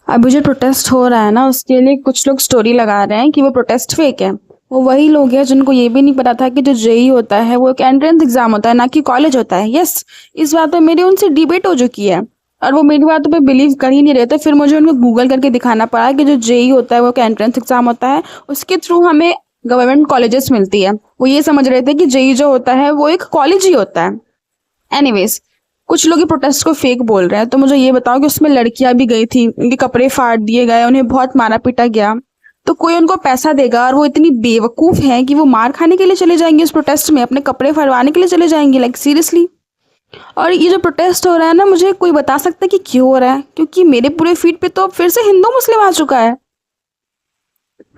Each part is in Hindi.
अभी जो प्रोटेस्ट हो रहा है ना, उसके लिए कुछ लोग स्टोरी लगा रहे हैं कि वो प्रोटेस्ट फेक है। वो वही लोग हैं जिनको ये भी नहीं पता था कि जो जेई होता है वो एक एंट्रेंस एग्जाम होता है, ना कि कॉलेज होता है। यस, इस बात पे मेरी उनसे डिबेट हो चुकी है और वो मेरी बातों पे बिलीव कर ही नहीं रहे थे। फिर मुझे उनको गूगल करके दिखाना पड़ा कि जो जेई होता है वो एक एंट्रेंस एग्जाम होता है, उसके थ्रू हमें गवर्नमेंट कॉलेजेस मिलती है। वो ये समझ रहे थे कि जेई जो होता है वो एक कॉलेज ही होता है। एनीवेज, कुछ लोग ये प्रोटेस्ट को फेक बोल रहे हैं, तो मुझे ये बताओ कि उसमें लड़कियां भी गई थी, उनके कपड़े फाड़ दिए गए, उन्हें बहुत मारा पीटा गया, तो कोई उनको पैसा देगा? और वो इतनी बेवकूफ है कि वो मार खाने के लिए चले जाएंगे उस प्रोटेस्ट में, अपने कपड़े फाड़वाने के लिए चले जाएंगे? Like seriously. और ये जो प्रोटेस्ट हो रहा है ना, मुझे कोई बता सकता है कि क्यों हो रहा है? क्योंकि मेरे पूरे फीड पे तो अब फिर से हिंदू मुस्लिम आ चुका है।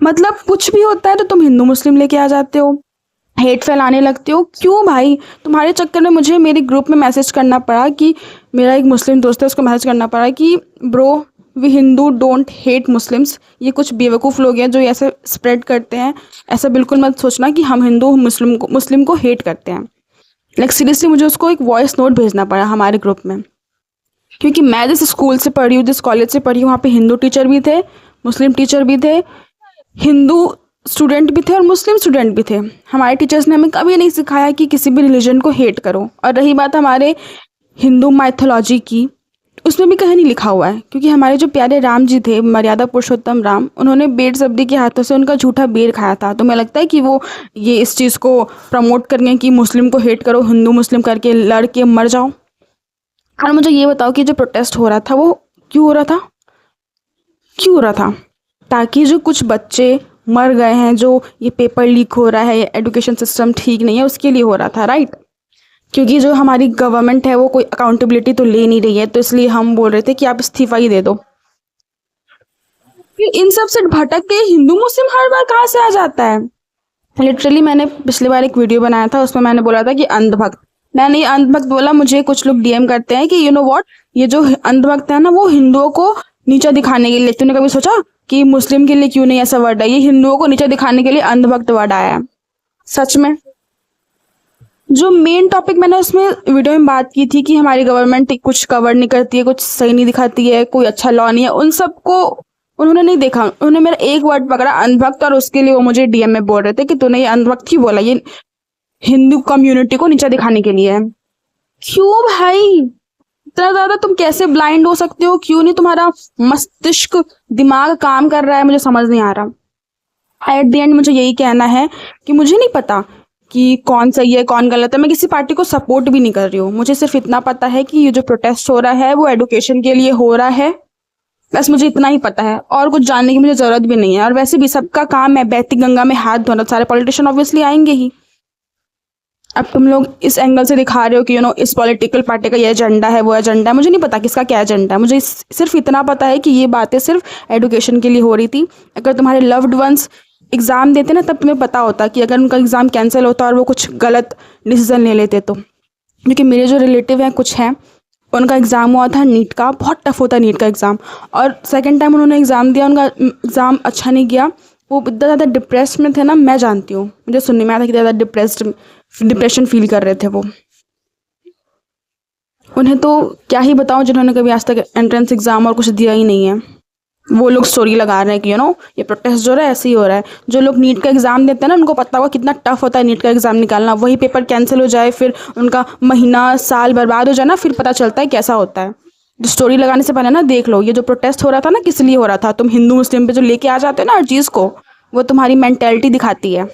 मतलब कुछ भी होता है तो तुम हिंदू मुस्लिम लेके आ जाते हो, हेट फैलाने लगते हो। क्यों भाई? तुम्हारे चक्कर में मुझे मेरे ग्रुप में मैसेज करना पड़ा कि मेरा एक मुस्लिम दोस्त है, उसको मैसेज करना पड़ा कि bro, we Hindu don't hate Muslims. ये कुछ बेवकूफ़ लोग हैं जो ऐसे स्प्रेड करते हैं। ऐसा बिल्कुल मत सोचना कि हम हिंदू मुस्लिम को हेट करते हैं। लाइक सीरियसली, मुझे उसको एक वॉइस नोट भेजना पड़ा हमारे ग्रुप में, क्योंकि मैं जिस स्कूल से पढ़ी हूँ, जिस कॉलेज से पढ़ी हूँ, वहाँ पे हिंदू टीचर भी थे, मुस्लिम टीचर भी थे, हिंदू स्टूडेंट भी थे और मुस्लिम स्टूडेंट भी थे। हमारे टीचर्स ने हमें कभी नहीं सिखाया कि किसी भी रिलीजन को हेट करो। और रही बात हमारे हिंदू माइथोलॉजी की, उसमें भी कहीं नहीं लिखा हुआ है, क्योंकि हमारे जो प्यारे राम जी थे, मर्यादा पुरुषोत्तम राम, उन्होंने बेर सब्दी के हाथों से उनका झूठा बेर खाया था। तो मुझे लगता है कि वो ये इस चीज़ को प्रमोट करेंगे कि मुस्लिम को हेट करो, हिंदू मुस्लिम करके लड़ के मर जाओ। और मुझे ये बताओ कि जो प्रोटेस्ट हो रहा था वो क्यों हो रहा था? क्यों हो रहा था? ताकि जो कुछ बच्चे मर गए हैं, जो ये पेपर लीक हो रहा है, एजुकेशन सिस्टम ठीक नहीं है, उसके लिए हो रहा था, राइट? क्योंकि जो हमारी गवर्नमेंट है वो कोई अकाउंटेबिलिटी तो ले नहीं रही है, तो इसलिए हम बोल रहे थे कि आप इस्तीफा ही दे दो। फिर इन सब से भटक के हिंदू मुस्लिम हर बार कहाँ से आ जाता है? लिटरली मैंने पिछली बार एक वीडियो बनाया था, उसमें मैंने बोला था कि अंधभक्त। मैंने ये अंधभक्त बोला, मुझे कुछ लोग डीएम करते हैं कि यू नो व्हाट, ये जो अंधभक्त है ना, वो हिंदुओं को नीचा दिखाने के लिए। तूने कभी सोचा कि मुस्लिम के लिए क्यों नहीं ऐसा वर्ड है? ये हिंदुओं को नीचा दिखाने के लिए अंधभक्त वर्ड आया है। सच में, जो मेन टॉपिक मैंने उसमें वीडियो में बात की थी कि हमारी गवर्नमेंट कुछ कवर नहीं करती है, कुछ सही नहीं दिखाती है, कोई अच्छा लॉ नहीं है, उन सबको उन्होंने नहीं देखा। उन्होंने मेरा एक वर्ड पकड़ा, अंधभक्त, और उसके लिए वो मुझे डीएम में बोल रहे थे कि तूने ये अंधभक्त क्यों बोला, ये हिंदू कम्युनिटी को नीचा दिखाने के लिए है। क्यों भाई? इतना ज्यादा तुम कैसे ब्लाइंड हो सकते हो? क्यों नहीं तुम्हारा मस्तिष्क, दिमाग काम कर रहा है? मुझे समझ नहीं आ रहा। एट द एंड मुझे यही कहना है कि मुझे नहीं पता कि कौन सही है कौन गलत है। मैं किसी पार्टी को सपोर्ट भी नहीं कर रही हूँ। मुझे सिर्फ इतना पता है कि ये जो प्रोटेस्ट हो रहा है वो एडुकेशन के लिए हो रहा है। बस मुझे इतना ही पता है, और कुछ जानने की मुझे जरूरत भी नहीं है। और वैसे भी सबका काम है बहती गंगा में हाथ धोना। सारे पॉलिटिशियन ऑब्वियसली आएंगे ही। अब तुम लोग इस एंगल से दिखा रहे हो कि इस पॉलिटिकल पार्टी का ये एजेंडा है, वो एजेंडा है। मुझे नहीं पता किसका क्या एजेंडा है। मुझे सिर्फ इतना पता है कि ये बातें सिर्फ एडुकेशन के लिए हो रही थी। अगर तुम्हारे लव्ड वंस एग्ज़ाम देते ना, तब तुम्हें पता होता कि अगर उनका एग्ज़ाम कैंसिल होता और वो कुछ गलत डिसीजन ले लेते तो। क्योंकि मेरे जो रिलेटिव हैं कुछ हैं, उनका एग्ज़ाम हुआ था नीट का। बहुत टफ होता है नीट का एग्ज़ाम, और सेकेंड टाइम उन्होंने एग्ज़ाम दिया, उनका एग्ज़ाम अच्छा नहीं गया। वो इतना ज़्यादा डिप्रेस में थे ना, मैं जानती हूँ, मुझे सुनने में आया था कि ज़्यादा डिप्रेशन फील कर रहे थे वो। उन्हें तो क्या ही बताऊं, जिन्होंने कभी आज तक एंट्रेंस एग्जाम और कुछ दिया ही नहीं है। वो लोग स्टोरी लगा रहे हैं कि ये प्रोटेस्ट जो रहा है ऐसे ही हो रहा है। जो लोग नीट का एग्जाम देते हैं ना, उनको पता होगा कितना टफ होता है नीट का एग्जाम निकालना। वही पेपर कैंसिल हो जाए, फिर उनका महीना साल बर्बाद हो जाए ना, फिर पता चलता है कैसा होता है। जो स्टोरी लगाने से पहले ना देख लो, ये जो प्रोटेस्ट हो रहा था ना, किस लिए हो रहा था। तुम हिंदू मुस्लिम पे जो लेके आ जाते हो ना हर चीज़ को, वो तुम्हारी मेंटेलिटी दिखाती है।